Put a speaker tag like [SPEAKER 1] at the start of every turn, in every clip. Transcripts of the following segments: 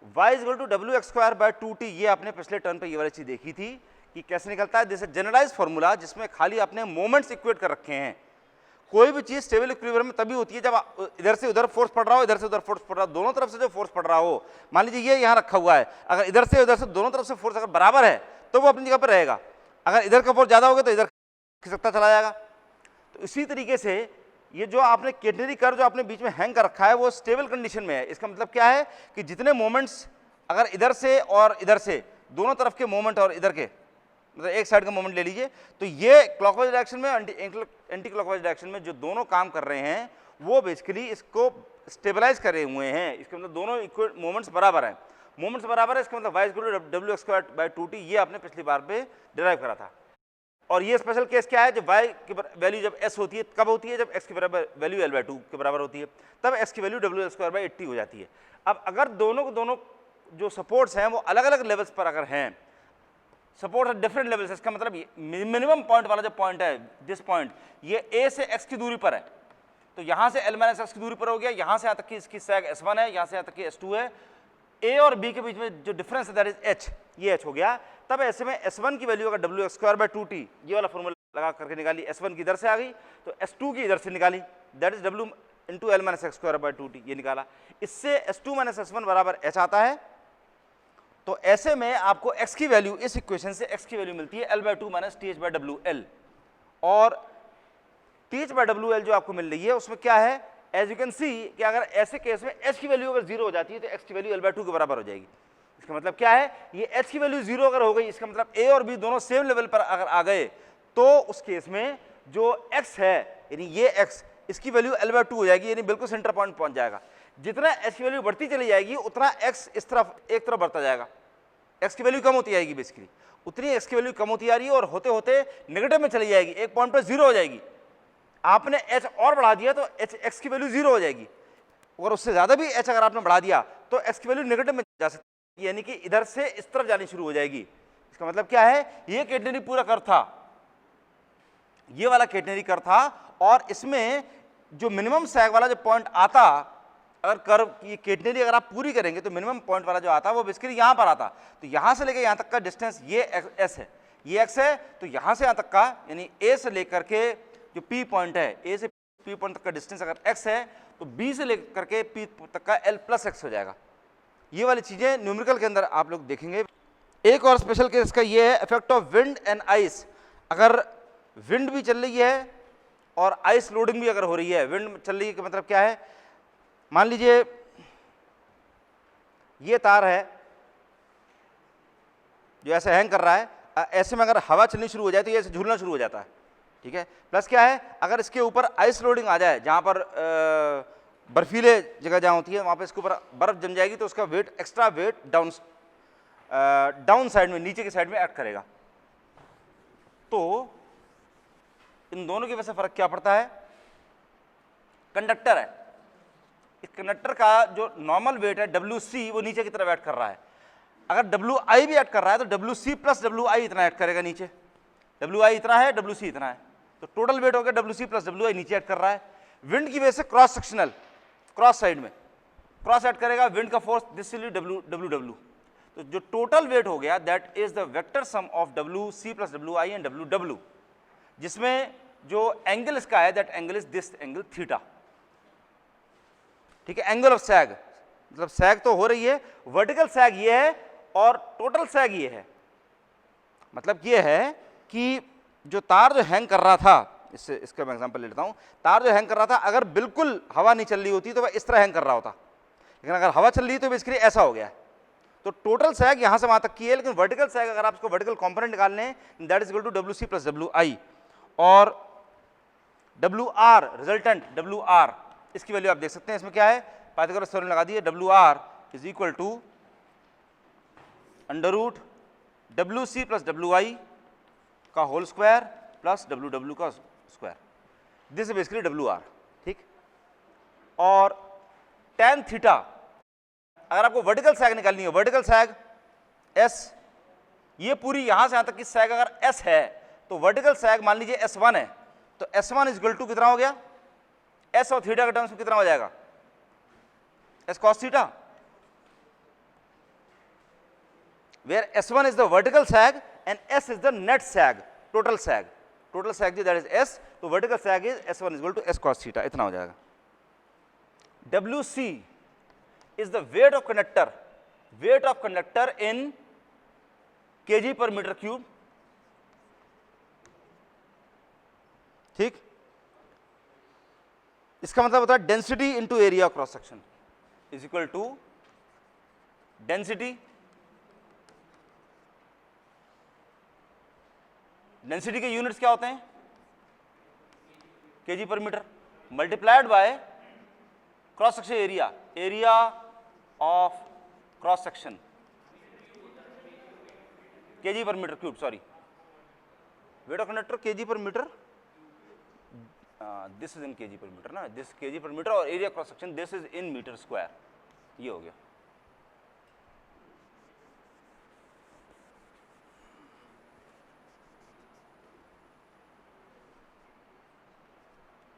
[SPEAKER 1] y is equal to W x square by 2t, ये आपने पिछले टर्न पे ये वाली चीज देखी थी कि कैसे निकलता है। दिस जनरलाइज फॉर्मूला जिसमें खाली आपने मोमेंट्स इक्वेट कर रखे हैं। कोई भी चीज स्टेबल इक्विलिब्रियम में तभी होती है जब इधर से उधर फोर्स पड़ रहा हो, इधर से उधर फोर्स पड़ रहा हो, दोनों तरफ से जो फोर्स पड़ रहा हो। मान लीजिए ये यहाँ रखा हुआ है, अगर इधर से उधर से दोनों तरफ से फोर्स अगर बराबर है तो वो अपनी जगह पर रहेगा। अगर इधर का फोर्स ज्यादा होगा तो इधर खिसकता चला जाएगा। तो इसी तरीके से ये जो आपने केटनरी कर्व जो आपने बीच में हैंग कर रखा है वो स्टेबल कंडीशन में है। इसका मतलब क्या है कि जितने मोमेंट्स अगर इधर से और इधर से दोनों तरफ के मोमेंट और इधर के मतलब एक साइड का मोमेंट ले लीजिए, तो ये क्लॉकवाइज डायरेक्शन में एंटी क्लॉकवाइज डायरेक्शन में जो दोनों काम कर रहे हैं वो बेसिकली इसको स्टेबलाइज करे हुए हैं। इसके मतलब दोनों इक्वल मोमेंट्स बराबर हैं। मोमेंट्स बराबर है, इसका मतलब y equal to W x square by 2t, ये आपने पिछली बार पे डिराइव करा था। और ये स्पेशल केस क्या है, जब y की वैल्यू जब s होती है, कब होती है, जब x की बराबर वैल्यू l/2 के बराबर होती है, तब x की वैल्यू डब्ल्यू स्क्वायर बाय 80 हो जाती है। अब अगर दोनों जो सपोर्ट्स हैं वो अलग अलग लेवल्स पर अगर हैं, सपोर्ट है डिफरेंट लेवल्स, इसका मतलब मिनिमम पॉइंट वाला जो पॉइंट है, दिस पॉइंट, ये a से x की दूरी पर है, तो यहां से l - x की दूरी पर हो गया, यहां से यहां तक की इसकी सैग s1 है, यहां से यहां तक की s2 है, a और b के बीच में जो डिफरेंस है दैट इज h, ये h हो गया। तब ऐसे में s1 की वैल्यू अगर W x square by 2t, ये वाला फॉर्मूला लगा करके निकाली, s1 की इधर से आ गई तो s2 की इधर से निकाली, that is w into l - x square by 2t, ये निकाला। इससे s2 - s1 बराबर h आता है। तो ऐसे में आपको x की वैल्यू, इस इक्वेशन से x की वैल्यू मिलती है l/2 - th/wl, और th/wl जो आपको मिल रही है उसमें क्या है, एज यू कैन सी कि अगर ऐसे केस में h की वैल्यू अगर 0 हो जाती है तो x की वैल्यू l/2 के बराबर हो जाएगी। इसका मतलब क्या है, ये h की वैल्यू 0 अगर हो गई, इसका मतलब a और b दोनों सेम लेवल पर अगर आ गए तो उस केस में जो x है, यानी ये x, इसकी वैल्यू l/2 हो जाएगी, यानी बिल्कुल सेंटर पॉइंट पहुंच जाएगा। जितना h की वैल्यू बढ़ती चली जाएगी उतना x इस तरफ एक तरफ बढ़ता जाएगा, x की वैल्यू कम होती जाएगी बेसिकली, उतनी x की वैल्यू कम होती जा रही है और होते होते नेगेटिव में चली जाएगी, एक पॉइंट पर 0 हो जाएगी। आपने h और बढ़ा दिया तो x की वैल्यू 0 हो जाएगी, और उससे ज्यादा भी h अगर आपने बढ़ा दिया तो x की वैल्यू नेगेटिव में जा सकती है, यानी कि इधर से इस तरफ जानी शुरू हो जाएगी। इसका मतलब क्या है, ये केटनरी पूरा कर्व था, ये वाला केटनरी कर्व था, और इसमें जो मिनिमम सैग वाला जो पॉइंट आता, अगर कर्व की केटनरी अगर आप पूरी करेंगे तो मिनिमम पॉइंट वाला जो आता वो बेसिकली यहां पर आता। तो यहां से लेकर यहां तक का डिस्टेंस ये s है, ये x है, तो यहां से यहां तक का यानी a से लेकर के जो p पॉइंट है, a से p पॉइंट तक का डिस्टेंस अगर x है तो b से लेकर के p तक का l+x हो जाएगा। ये वाली चीजें न्यूमेरिकल के अंदर आप लोग देखेंगे। एक और स्पेशल केस का ये है effect of wind and ice. अगर विंड भी चल रही है और आइस लोडिंग भी अगर हो रही है, विंड चल रही है का मतलब क्या है, मान लीजिए ये तार है जो ऐसे हैंग कर रहा है, ऐसे में अगर हवा चलनी शुरू हो जाए तो ये ऐसे झूलना शुरू हो जाता है, ठीक है। प्लस क्या है, अगर इसके ऊपर आइस लोडिंग आ जाए, जहां पर बर्फीले जगह जहां होती है वहां पर इसके ऊपर बर्फ जम जाएगी तो उसका weight, extra weight down side में, नीचे की साइड में एक्ट करेगा। तो इन दोनों की वजह से फर्क क्या पड़ता है, कंडक्टर है, इस कंडक्टर का जो नॉर्मल वेट है WC वो नीचे की तरफ ऐड कर रहा है। अगर WI भी ऐड कर रहा है तो WC + WI इतना ऐड करेगा नीचे, WI इतना है, WC इतना है, तो टोटल वेट हो गया WC + WI नीचे ऐड कर रहा है। विंड की वजह से क्रॉस सेक्शनल, क्रॉस साइड में क्रॉस ऐड करेगा, विंड का force this will be WW, तो जो टोटल वेट हो गया that is the vector sum of WC + WI and WW, जिसमें जो एंगल इसका है that angle is this angle theta, ठीक है। एंगल ऑफ सैग, मतलब सैग तो हो रही है, वर्टिकल सैग ये है और टोटल सैग ये है। मतलब ये है कि जो तार जो हैंग कर रहा था, इसका मैं एग्जांपल ले लेता हूं, तार जो हैंग कर रहा था अगर बिल्कुल हवा नहीं चल रही होती तो वह इस तरह हैंग कर रहा होता, लेकिन अगर हवा चल रही है तो बेसिकली ऐसा हो गया है। तो टोटल सैग यहां से वहां तक की है, लेकिन वर्टिकल सैग अगर आप इसको वर्टिकल कंपोनेंट निकालने हैं that is equal to WC + WI, और WR रिजल्टेंट WR, इसकी वैल्यू आप देख सकते हैं, इसमें क्या है, पाइथागोरस थ्योरम लगा दी है, WR is equal to √ WC + WI का होल स्क्वायर प्लस WW का square, this is basically WR, ठीक। और tan थीटा, अगर आपको वर्टिकल सैग निकालनी है, वर्टिकल सैग S, ये पूरी यहां से यहां तक की सैग अगर S है तो वर्टिकल सैग मान लीजिए S1 है, तो S1 इज इक्वल टू कितना हो गया, S और थीटा के टर्म्स में कितना हो जाएगा, S cos theta, where S1 is the vertical sag and S is the net sag, total sag that is S, तो vertical sag is S1 is equal to S cos theta, इतना हो जाएगा. WC is the weight of conductor in kg per meter cube. ठीक, इसका मतलब होता है density into area of cross section is equal to density के units क्या होते हैं, kg per metre, multiplied by cross section area of cross section kg per metre cube, sorry, weight of conductor kg per metre, this is in kg per metre ना, this kg per metre, और area cross section this is in metre square, ये हो गया.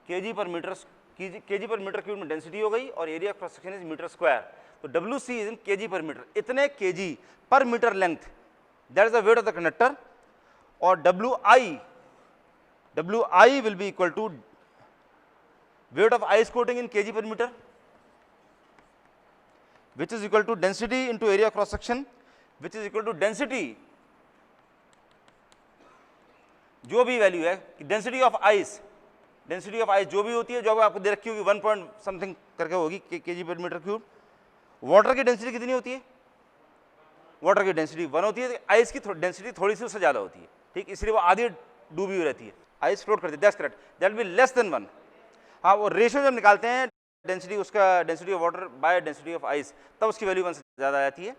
[SPEAKER 1] KG per metre cube में density हो गई और area cross section is metre square, तो WC is in kg per metre, इतने kg per metre length, that is the weight of the conductor. और WI will be equal to weight of ice coating in kg per meter, which is equal to density into area cross section, which is equal to density, जो भी value है density of ice जो भी होती है, जो आपको दे रखी होगी 1 पॉइंट समथिंग करके होगी KG per metre cube. Water की डेंसिटी कितनी होती है, वाटर की डेंसिटी 1 होती है, आइस की डेंसिटी थोड़ी सी उससे ज़्यादा होती है. ठीक, इसलिए वो आधी डूबी हुई रहती है, आइस फ्लोट करती है, that's correct, that will be less than 1. हाँ, वो रेशियो जब निकालते हैं डेंसिटी, उसका density of water by density of ice, तब उसकी वैल्यू 1 से ज़्यादा आ जाती है.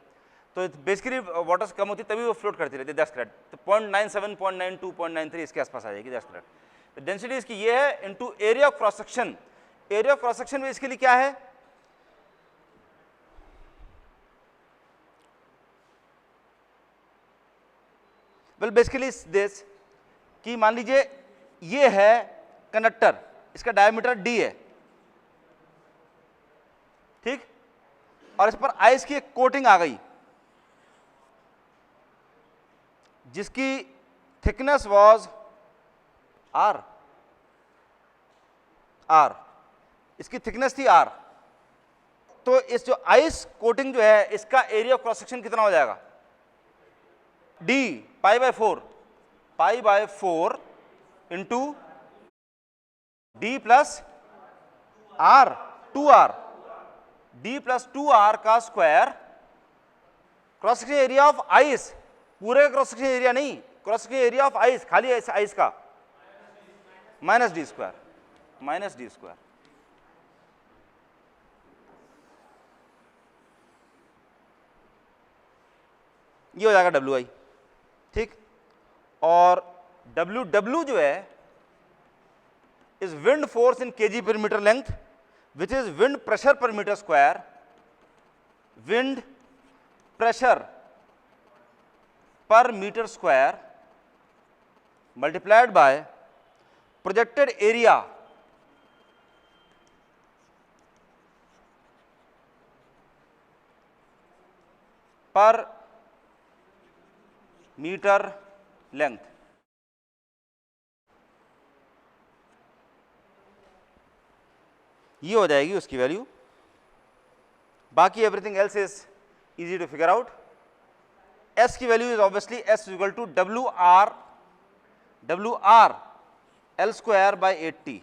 [SPEAKER 1] तो बेसिकली वाटर से कम होती है तभी वो फ्लोट करती रहती है, दैट्स करेक्ट. तो 0.97, 0.92, 0.93 इसके आसपास आ जाएगी, दैट्स करेक्ट. तो डेंसिटी इसकी ये है into area of cross section. Area of cross section में इसके लिए क्या है, वेल बेसिकली दिस, कि मान लीजिए ये है कंडक्टर, इसका डायमीटर d है, ठीक, और इस पर आइस की एक कोटिंग आ गई जिसकी थिकनेस वाज r, इसकी थिकनेस थी r. तो इस जो आइस कोटिंग जो है इसका एरिया ऑफ क्रॉस सेक्शन कितना हो जाएगा, d pi by 4 into d plus r, 2r, d plus 2r का square, cross section area of ice, पूरे क्रॉस सेक्शन एरिया नहीं, cross section area of ice, खाली आइस का, माइनस डी स्क्वायर, ये हो जाएगा WI. ठीक, और W जो है is wind force in kg per meter length, which is wind pressure per meter square, wind pressure per meter square multiplied by projected area per meter length. ये हो जाएगी उसकी वैल्यू. बाकी everything else is easy to figure out. S की value is obviously S equal to WR L square by 80.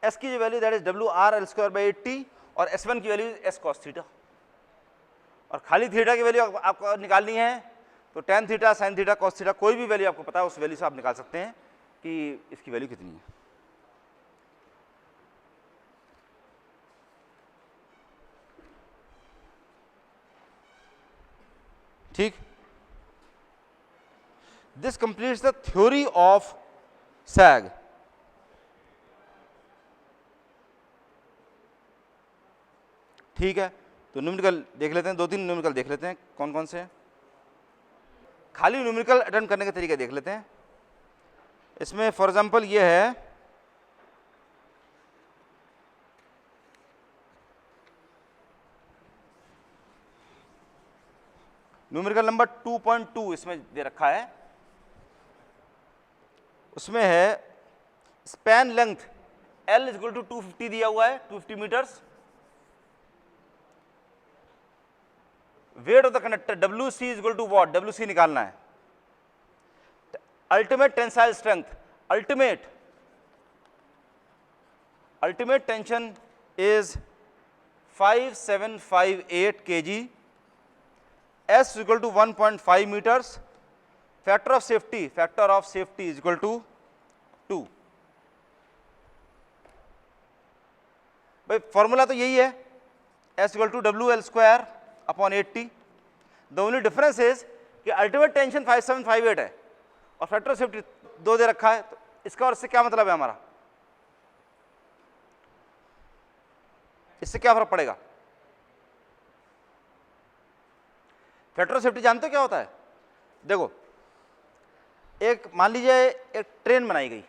[SPEAKER 1] S की जो value that is WR L square by 80 और S1 की वैल्यू S cos थीटा. और खाली theta की value आपको निकालनी है तो tan theta, sin theta, cos theta, कोई भी वैल्यू आपको पता है उस वैल्यू से आप निकाल सकते हैं कि इसकी वैल्यू कितनी है. ठीक, this completes the theory of sag. ठीक है, तो न्यूमेरिकल देख लेते हैं, 2-3 न्यूमेरिकल देख लेते हैं कौन कौन से हैं. खाली न्यूमेरिकल अटेम्प्ट करने के तरीके देख लेते हैं. इसमें फॉर एग्जांपल ये है न्यूमेरिकल नंबर 2.2 इसमें दे रखा है, उसमें है span length L is equal to 250 दिया हुआ है, 250 metres. Weight of the conductor WC is equal to what, WC निकालना है। Ultimate tensile strength, ultimate tension is 5758 kg, S is equal to 1.5 meters, factor of safety is equal to 2। भाई formula तो यही है, S equal to WL square upon 80। The only difference is कि ultimate tension 5758 है और factor of safety 2 दे रखा है, तो इसका और इससे क्या मतलब है हमारा, इससे क्या फर्क पड़ेगा? फैक्टर ऑफ सेफ्टी जानते हो क्या होता है? देखो, एक मान लीजिए एक ट्रेन बनाई गई,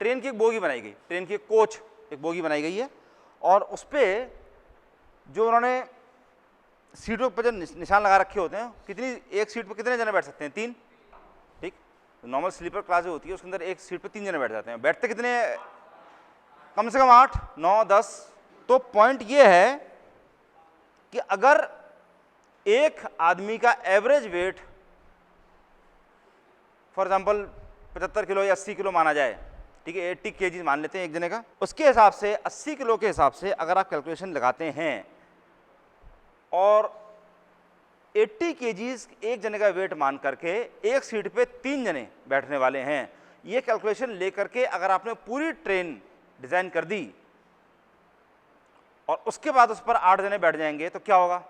[SPEAKER 1] ट्रेन की एक बोगी बनाई गई, ट्रेन की एक कोच, एक बोगी बनाई गई है, और उस पर जो उन्होंने सीटों पर जो निशान लगा रखे होते हैं, कितनी, एक सीट पर कितने जने बैठ सकते हैं? 3, ठीक। नॉर्मल स्लीपर क्लास जो होती है उसके अंदर एक सीट पर 3 जने बैठ जाते हैं, बैठते कितने, कम से कम 8, 9, 10। तो पॉइंट ये है कि अगर एक आदमी का average weight for example 75 kilo या 80 किलो माना जाए, ठीक है, 80 kg मान लेते हैं एक जने का, उसके हिसाब से 80 किलो के हिसाब से अगर आप कैलकुलेशन लगाते हैं और 80 kg एक जने का वेट मान करके एक सीट पे 3 जने बैठने वाले हैं, ये कैलकुलेशन लेकर के अगर आपने पूरी ट्रेन डिजाइन कर दी और उसके बाद उस पर 8 जने बैठ जाएंगे तो क्या होगा?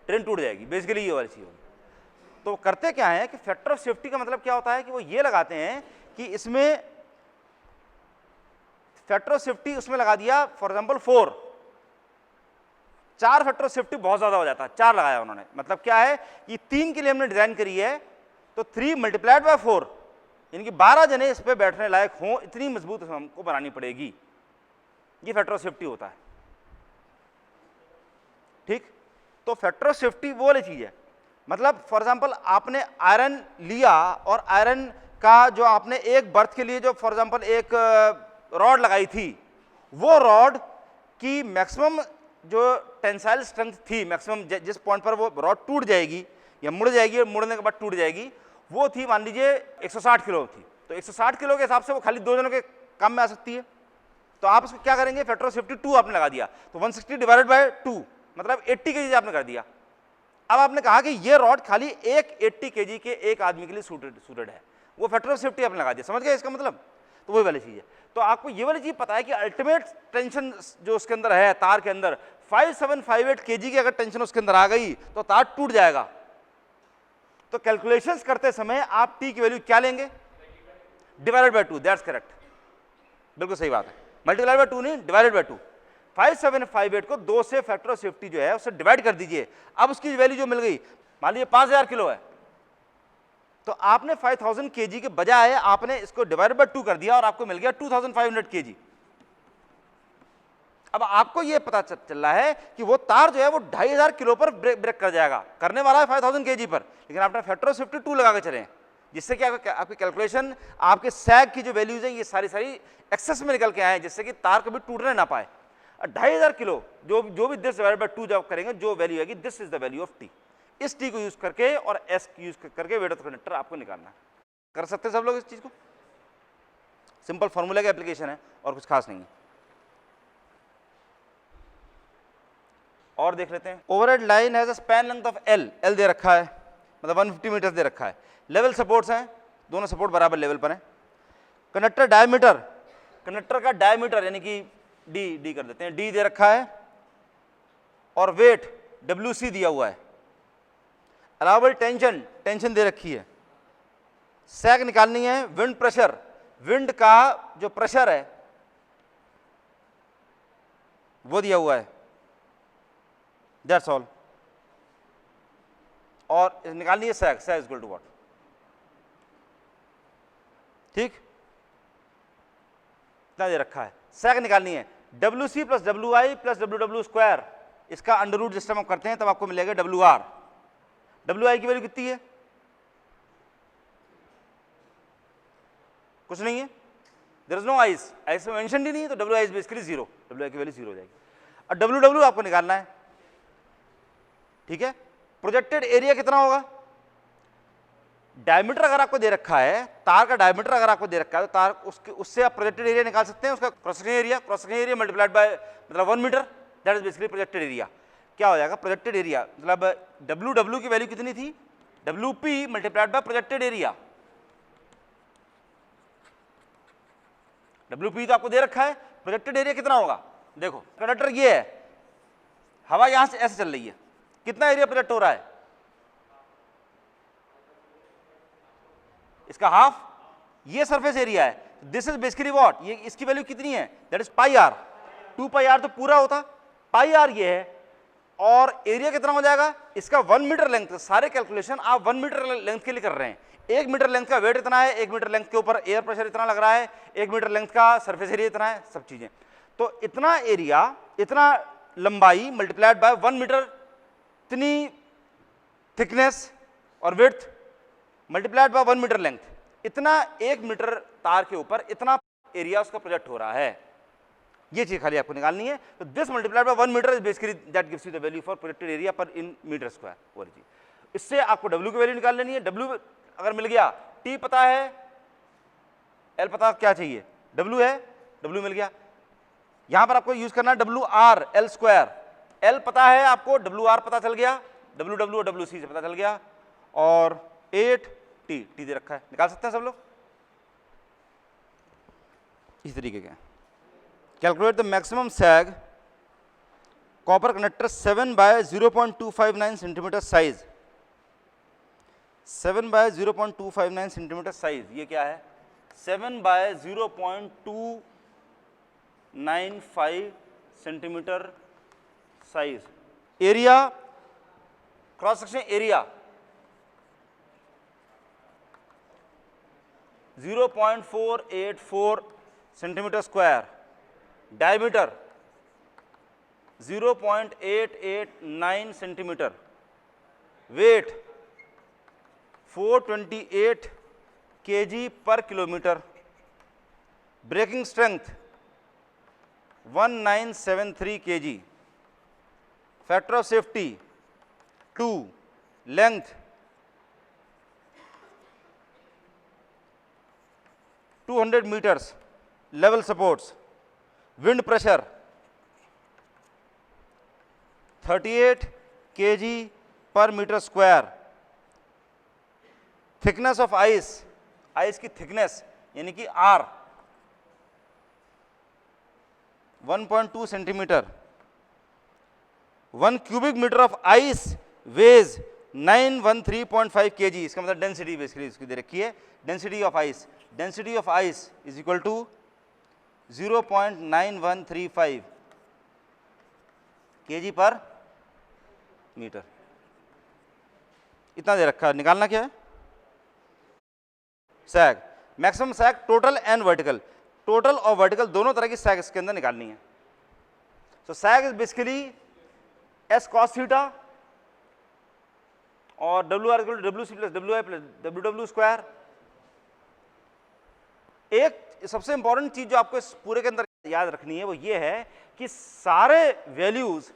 [SPEAKER 1] ट्रेन टूट जाएगी। बेसिकली ये वाली चीज होगी। तो करते क्या है कि फैक्टर ऑफ सेफ्टी का मतलब क्या होता है कि वो ये लगाते हैं कि इसमें फैक्टर ऑफ सेफ्टी उसमें लगा दिया for example 4 factor of safety बहुत ज्यादा हो जाता है, 4 लगाया उन्होंने। मतलब क्या है कि 3 के लिए हमने डिजाइन करी है तो 3 मल्टीप्लाइड बाय 4, यानी कि 12 जने इस पे बैठने लायक हों, इतनी मजबूत हमको बनानी पड़ेगी। ये फैक्टर ऑफ सेफ्टी होता है, ठीक। तो फैक्टर ऑफ सेफ्टी वो वाली चीज है, मतलब फॉर एग्जांपल आपने आयरन लिया और आयरन का जो आपने एक बर्थ के लिए जो फॉर एग्जांपल एक रॉड लगाई थी, वो रॉड की मैक्सिमम जो टेंसाइल स्ट्रेंथ थी, मैक्सिमम जिस पॉइंट पर वो रॉड टूट जाएगी या मुड़ जाएगी और मुड़ने के बाद टूट जाएगी, वो थी मान लीजिए 160 किलो थी। तो 160 किलो के हिसाब से वो खाली 2 जनों के काम में आ सकती है। तो आप इसको क्या करेंगे, फैक्टर ऑफ सेफ्टी 2 आपने लगा दिया, तो 160 डिवाइडेड बाय 2 मतलब 80 kg आपने कर दिया। अब आपने कहा कि ये रॉड खाली एक 80 kg के एक आदमी के लिए सूटेड है, वो फैक्टर ऑफ सेफ्टी आपने लगा दिया। समझ गए इसका मतलब? तो वही वाली चीज है। तो आपको ये वाली चीज पता है कि अल्टीमेट टेंशन जो उसके अंदर है, तार के अंदर 5758 kg की अगर टेंशन उसके अंदर आ गई तो तार टूट जाएगा। तो कैलकुलेशंस करते समय आप टी की वैल्यू क्या लेंगे? Divided by 2। दैट्स करेक्ट, बिल्कुल सही बात है। मल्टीप्लाइड बाय 2 नहीं, डिवाइडेड बाय 2। 5758 को 2 से फैक्टर ऑफ सेफ्टी जो है उससे डिवाइड कर दीजिए। अब उसकी वैल्यू जो मिल गई, मान लीजिए 5000 किलो है, तो आपने 5000 kg के बजाय आपने इसको डिवाइड बाय 2 कर दिया और आपको मिल गया 2500 kg। अब आपको यह पता चल रहा है कि वो तार जो है वो 2500 किलो पर ब्रेक कर जाएगा, करने वाला है 5000 kg पर, लेकिन आपने फैक्टर ऑफ सेफ्टी 2 लगा के चले, जिससे कि आपकी कैलकुलेशन, आपके सैग की जो वैल्यूज हैं ये सारी एक्सेस में निकल के आए, जिससे कि तार कभी टूटने ना पाए। 2500 किलो जो भी दिस डिवाइडेड बाय 2 जब करेंगे, जो वैल्यू आएगी, this is the value of T. इस टी को यूज करके और एस यूज करके वेट ऑफ द कंडक्टर आपको निकालना है। कर सकते हैं सब लोग इस चीज को? सिंपल फॉर्मूला का एप्लीकेशन है और कुछ खास नहीं है। और देख लेते हैं। Overhead line has a span length of L दे रखा है, मतलब 150 मीटर दे रखा है। लेवल सपोर्ट्स हैं, दोनों सपोर्ट बराबर लेवल पर हैं। कंडक्टर डायमीटर, कंडक्टर का डायमीटर यानी कि डी कर देते हैं, डी दे रखा है और वेट WC दिया हुआ है। अलाउबल टेंशन दे रखी है। सैग निकालनी है। विंड प्रेशर, विंड का जो प्रेशर है वो दिया हुआ है। That's all. और निकालनी है सैग इक्वल टू व्हाट, ठीक, इतना दे रखा है। सैग निकालनी है। WC plus WI plus WW square, इसका अंडर रूट जिस टाइम आप करते हैं तब आपको मिलेगा WR। डब्ल्यू आई की वैल्यू कितनी है? कुछ नहीं है, there is no ice, ice में मेंशन ही नहीं है, तो W I is basically zero, W I की वैल्यू जीरो हो जाएगी। और डब्ल्यू डब्ल्यू आपको निकालना है, ठीक है। प्रोजेक्टेड एरिया कितना होगा? डायमीटर अगर आपको दे रखा है, तार का डायमीटर अगर आपको दे रखा है, तो तार उससे आप प्रोजेक्टेड एरिया निकाल सकते हैं, उसका cross section area multiplied by मतलब 1 metre, that is basically projected area. क्या हो जाएगा? प्रोजेक्टेड एरिया मतलब डब्ल्यू डब्ल्यू की वैल्यू कितनी थी? W P multiplied by projected area. W P तो आपको दे रखा है, प्रोजेक्टेड एरिया कितना होगा? देखो कंडक्टर ये है, हवा यहां से ऐसे चल रही है, कितना एरिया प्रोजेक्ट हो रहा है? इसका हाफ, ये सरफेस एरिया है, दिस इज बेसिकली व्हाट, ये इसकी वैल्यू कितनी है? That is pi r, 2 pi r तो पूरा होता, पाई आर ये है, और एरिया कितना हो जाएगा? इसका 1 मीटर लेंथ, सारे कैलकुलेशन आप 1 मीटर लेंथ के लिए कर रहे हैं। 1 मीटर लेंथ का वेट इतना है, 1 मीटर लेंथ के ऊपर एयर प्रेशर इतना लग रहा है, 1 मीटर लेंथ का सरफेस एरिया इतना है, सब चीजें। तो इतना एरिया, इतना लंबाई मल्टीप्लाइड बाय 1 मीटर, इतनी थिकनेस और width multiplied by 1 metre length, इतना 1 मीटर तार के ऊपर इतना एरिया उसका प्रोजेक्ट हो रहा है। ये चीज खाली आपको निकालनी है। तो this multiplied by 1 metre is basically that gives you the value for projected area पर इन मीटर स्क्वायर। वो चीज, इससे आपको डब्ल्यू की वैल्यू निकाल लेनी है। डब्ल्यू अगर मिल गया, टी पता है, एल पता, क्या चाहिए? डब्ल्यू है, डब्ल्यू मिल गया। यहां पर आपको यूज करना है W R L square, L पता है आपको, डब्ल्यू आर पता चल गया, डब्ल्यू डब्ल्यू और डब्ल्यू सी से पता चल गया, और 8 टी, टी दे रखा है, निकाल सकते हैं सब लोग इस तरीके के। Calculate the maximum sag copper conductor 7 by 0.259 centimetre size, 7 by 0.259 centimetre size, ये क्या है? 7 by 0.295 centimetre size. Area, cross section area 0.484 centimetre square, diameter 0.889 centimetre, weight 428 kg per kilometre, breaking strength 1973 kg, factor of safety 2, length 200 meters, level supports, wind pressure 38 kg per meter square, thickness of ice, ice की thickness यानी कि R 1.2 centimeter, 1 cubic meter of ice weighs 913.5 kg, इसका मतलब density basically इसकी दे रखी है, density of ice, density of ice is equal to 0.9135 kg per metre, इतना दे रखा है। निकालना क्या है? Sag, maximum sag total and vertical, total और वर्टिकल दोनों तरह की सैग इसके अंदर निकालनी है। So sag is basically S cos theta और W R equal to W C plus W I plus W W square. एक सबसे इंपॉर्टेंट चीज जो आपको इस पूरे के अंदर याद रखनी है वो ये है कि सारे वैल्यूज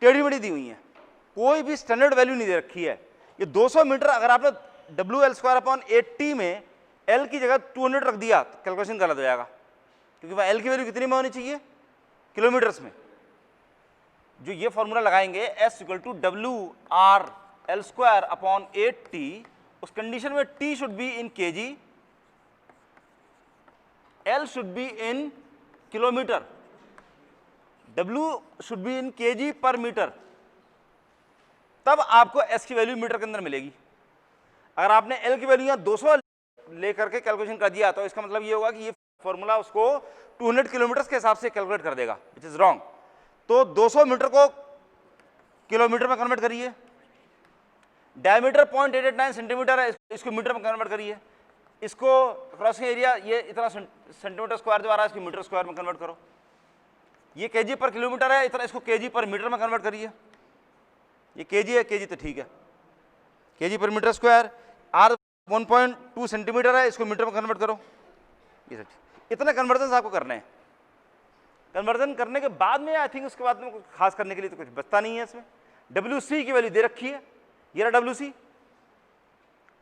[SPEAKER 1] टेढ़ी मेढ़ी दी हुई हैं, कोई भी स्टैंडर्ड वैल्यू नहीं दे रखी है। ये 200 मीटर अगर आपने डब्ल्यू एल स्क्वायर अपॉन 80 में एल की जगह 200 रख दिया तो कैलकुलेशन गलत हो जाएगा, क्योंकि वह एल की वैल्यू कितनी में होनी चाहिए? किलोमीटर्स में। जो ये फॉर्मूला लगाएंगे S equal to W R L square upon 8t, उस कंडीशन में t should be in kg, L should be in kilometre, W should be in kg per metre, तब आपको S की वैल्यू मीटर के अंदर मिलेगी। अगर आपने L की वैल्यू यहाँ 200 लेकर के कैलकुलेशन कर दिया तो इसका मतलब ये होगा कि ये फॉर्मूला उसको 200 किलोमीटर के हिसाब से कैलकुलेट कर देगा, विच इज रॉन्ग। तो 200 मीटर को किलोमीटर में कन्वर्ट करिए, डायमीटर 0.889 सेंटीमीटर है, इसको मीटर में कन्वर्ट करिए, इसको क्रॉसिंग एरिया ये इतना सेंटीमीटर स्क्वायर जो आ रहा है इसको मीटर स्क्वायर में कन्वर्ट करो, ये केजी पर किलोमीटर है इतना, इसको केजी पर मीटर में कन्वर्ट करिए, ये केजी है, केजी तो ठीक है, KG per metre square, are 1.2 centimetre है, इसको मीटर में कन्वर्ट करो। ये सब इतना कन्वर्जन आपको करना है। कन्वर्जन करने के बाद में आई थिंक उसके बाद में कुछ खास करने के लिए तो कुछ बचता नहीं है इसमें। WC की वैल्यू दे रखी है, ये रहा WC,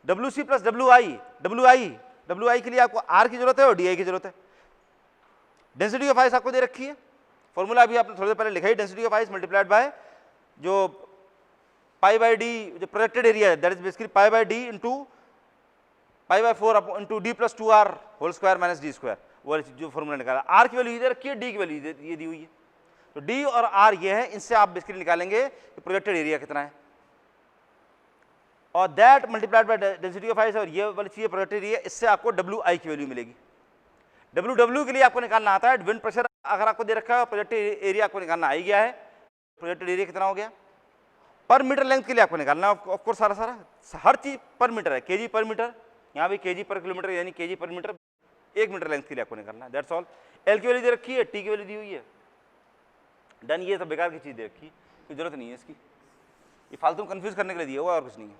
[SPEAKER 1] WC प्लस WI के लिए आपको R की जरूरत है और DI की जरूरत है। डेंसिटी ऑफ आइस आपको दे रखी है, फॉर्मूला अभी आपने थोड़ी देर पहले लिखा ही, density of ice multiplied by जो पाई बाय डी जो प्रोजेक्टेड एरिया है, that is basically pi by D into pi by 4 into D plus 2R whole square minus D square, वो जो फॉर्मूला निकाला। आर की वैल्यू दे रखी है, D की वैल्यू ये दी हुई है, तो डी और आर ये है, इनसे आप बेसिकली निकालेंगे कि प्रोजेक्टेड एरिया कितना है, और that multiplied by density of ice, और ये वाली चीज प्रोजेक्टेड एरिया, इससे आपको WI की वैल्यू मिलेगी। WW के लिए आपको निकालना आता है, विंड प्रेशर अगर आपको दे रखा है, प्रोजेक्टेड एरिया आपको निकालना आ ही गया है, प्रोजेक्टेड एरिया कितना हो गया। पर मीटर लेंथ के लिए आपको निकालना है ऑफकोर्स, सारा हर चीज पर मीटर है, केजी पर मीटर, यहाँ भी केजी पर किलोमीटर यानी KG per metre, 1 metre length के लिए आपको निकालना है, दैट्स ऑल। एल की वैल्यू दे रखी है, टी की वैल्यू दी हुई है, डन। ये सब बेकार की चीज दे रखी, कोई जरूरत नहीं है इसकी, ये फालतू कंफ्यूज करने के लिए दिया हुआ और कुछ नहीं है,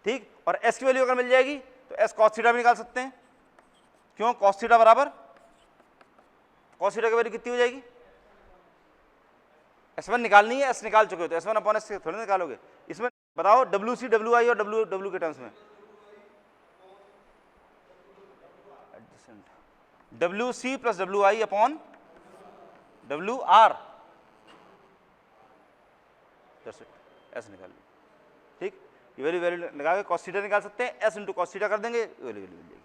[SPEAKER 1] ठीक। और एस की वैल्यू अगर मिल जाएगी तो एस कॉस थीटा भी निकाल सकते हैं, क्यों, कॉस थीटा बराबर कॉस थीटा की वैल्यू कितनी हो जाएगी, S1 निकालनी है, एस निकाल चुके हो तो S1 अपॉन एस से थोड़ी निकालोगे, इसमें बताओ WC WI और W के टर्म्स में, WC plus WI upon WR, S निकाल ली, ठीक। ये वैल्यू लगा के कॉस थीटा निकाल सकते हैं, एस इंटू कॉस थीटा कर देंगे, वैल्यू मिल जाएगी।